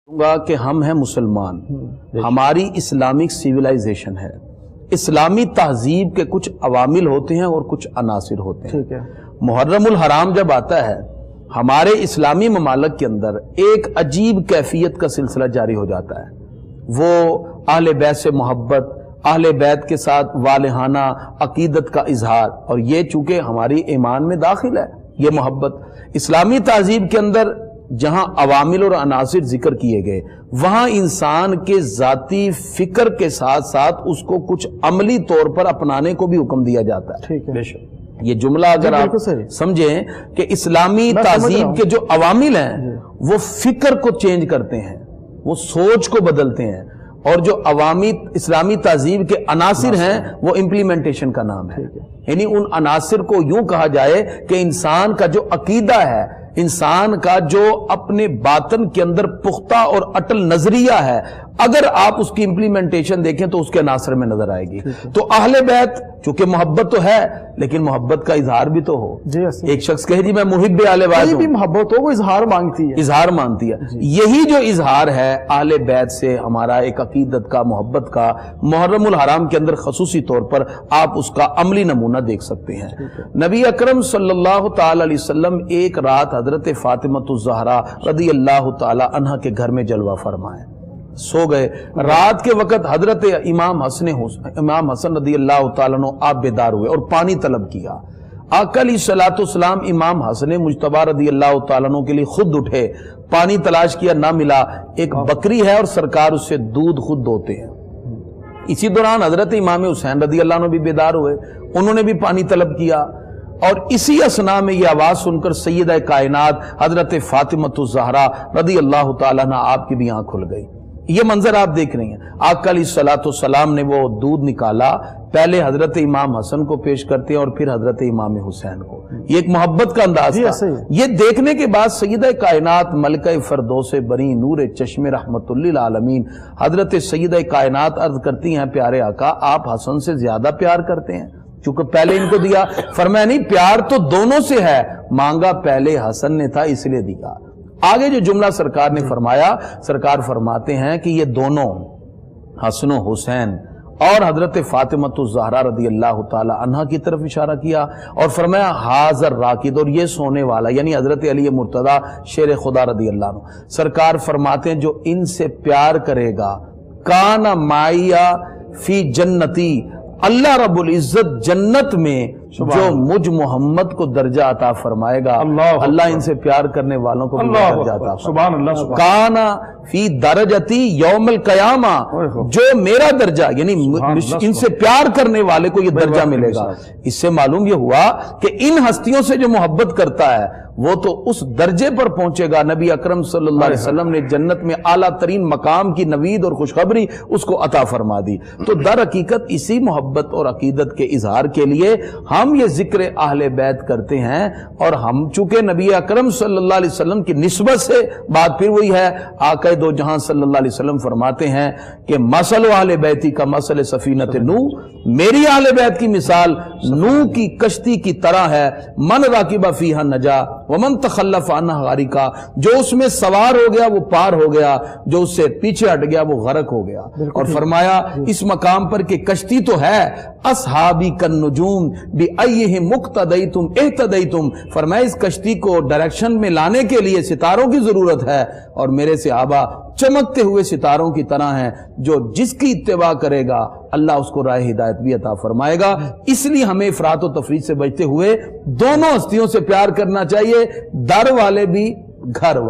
گا کہ ہم ہیں مسلمان، ہماری اسلامک سیولائزیشن ہے، اسلامی تہذیب کے کچھ عوامل ہوتے ہیں اور کچھ عناصر ہوتے ہیں۔ محرم الحرام جب آتا ہے ہمارے اسلامی ممالک کے اندر ایک عجیب کیفیت کا سلسلہ جاری ہو جاتا ہے، وہ اہل بیت سے محبت، اہل بیت کے ساتھ والہانہ عقیدت کا اظہار، اور یہ چونکہ ہماری ایمان میں داخل ہے یہ محبت۔ اسلامی تہذیب کے اندر جہاں عوامل اور عناصر ذکر کیے گئے وہاں انسان کے ذاتی فکر کے ساتھ ساتھ اس کو کچھ عملی طور پر اپنانے کو بھی حکم دیا جاتا ہے۔ بے شک یہ جملہ اگر آپ سمجھیں کہ اسلامی تہذیب کے جو عوامل ہیں وہ فکر کو چینج کرتے ہیں، وہ سوچ کو بدلتے ہیں، اور جو عوامی اسلامی تہذیب کے عناصر ہیں وہ امپلیمنٹیشن کا نام ہے۔ یعنی ان عناصر کو یوں کہا جائے کہ انسان کا جو عقیدہ ہے، انسان کا جو اپنے باطن کے اندر پختہ اور اٹل نظریہ ہے، اگر آپ اس کی امپلیمنٹیشن دیکھیں تو اس کے عناصر میں نظر آئے گی۔ تو اہل بیت چونکہ محبت تو ہے لیکن محبت کا اظہار بھی تو ہو۔ ایک شخص کہے جی میں محب اہل بیت ہوں، محبت ہو وہ اظہار مانگتی ہے، اظہار مانتی ہے۔ یہی جو اظہار ہے اہل بیت سے ہمارا ایک عقیدت کا، محبت کا، محرم الحرام کے اندر خصوصی طور پر آپ اس کا عملی نمونہ دیکھ سکتے ہیں۔ نبی اکرم صلی اللہ تعالی علیہ وسلم ایک رات حضرت فاطمہ الزہرا رضی اللہ تعالی عنہا کے گھر میں جلوہ فرمائے، سو گئے۔ رات کے وقت حضرت امام حسن رضی اللہ تعالیٰ عنہ آپ بیدار ہوئے اور پانی طلب کیا۔ آقا علیہ الصلوۃ والسلام امام حسن مجتبی رضی اللہ تعالیٰ عنہ کے لیے خود اٹھے، پانی تلاش کیا، نہ ملا۔ ایک بکری ہے اور سرکار اس سے دودھ خود دوتے ہیں۔ اسی دوران حضرت امام حسین رضی اللہ عنہ بھی بیدار ہوئے، انہوں نے بھی پانی طلب کیا، اور اسی اسنا میں یہ آواز سن کر سیدہ کائنات حضرت فاطمہ الزہرا رضی اللہ تعالیٰ عنہ آپ کی بھی آنکھ کھل گئی۔ یہ منظر آپ دیکھ رہے ہیں، آقا علیہ الصلوۃ والسلام نے وہ دودھ نکالا، پہلے حضرت امام حسن کو پیش کرتے ہیں اور پھر حضرت امام حسین کو۔ یہ ایک محبت کا انداز تھا۔ یہ دیکھنے کے بعد سیدہ کائنات ملکہ فردوس بری نور چشم رحمت للعالمین حضرت سیدہ کائنات عرض کرتی ہیں پیارے آقا آپ حسن سے زیادہ پیار کرتے ہیں؟ چونکہ پہلے ان کو دیا، فرمایا نہیں پیار تو دونوں سے ہے، مانگا پہلے حسن نے تھا اس لیے دیا۔ آگے جو جملہ سرکار نے فرمایا، سرکار فرماتے ہیں کہ یہ دونوں حسن و حسین اور حضرت فاطمہ الزہرا رضی اللہ تعالی عنہا کی طرف اشارہ کیا اور فرمایا حاضر راکد، اور یہ سونے والا، یعنی حضرت علی مرتضی شیر خدا رضی اللہ عنہ۔ سرکار فرماتے ہیں جو ان سے پیار کرے گا کان معیا فی جنتی، اللہ رب العزت جنت میں جو مجھ محمد کو درجہ عطا فرمائے گا، اللہ ان سے پیار کرنے والوں کو بھی درجہ عطا فرمائے گا۔ کانا فی درجتی یوم القیامہ، جو میرا درجہ یعنی ان سے پیار کرنے والے کو یہ درجہ ملے گا۔ اس سے معلوم یہ ہوا کہ ان ہستیوں سے جو محبت کرتا ہے وہ تو اس درجے پر پہنچے گا۔ نبی اکرم صلی اللہ علیہ وسلم نے جنت میں اعلیٰ ترین مقام کی نوید اور خوشخبری اس کو عطا فرما دی۔ تو در حقیقت اسی محبت اور عقیدت کے اظہار کے لیے ہم یہ ذکر اہل بیت کرتے ہیں، اور ہم چونکہ نبی اکرم صلی اللہ علیہ وسلم کی نسبت سے بات پھر وہی ہے، آقا دو جہاں صلی اللہ علیہ وسلم فرماتے ہیں کہ مثل اہل بیتی کا مثل سفینۃ نوح، میری اہل بیت کی مثال نوح کی کشتی کی طرح ہے، من راکب فیہا نجا ومن تخلف عنہا غرقا، جو اس میں سوار ہو گیا وہ پار ہو گیا، جو اس سے پیچھے ہٹ گیا وہ غرق ہو گیا۔ اور فرمایا اس مقام پر کہ کشتی تو ہے، اصحابی کالنجوم بأیہم مقتدیتم اہتدیتم، فرمایا اس کشتی کو ڈائریکشن میں لانے کے لیے ستاروں کی ضرورت ہے، اور میرے صحابہ چمکتے ہوئے ستاروں کی طرح ہیں، جو جس کی اتباع کرے گا اللہ اس کو راہ ہدایت بھی عطا فرمائے گا۔ اس لیے ہمیں افراط و تفریط سے بچتے ہوئے دونوں ہستیوں سے پیار کرنا چاہیے، در والے بھی گھر والے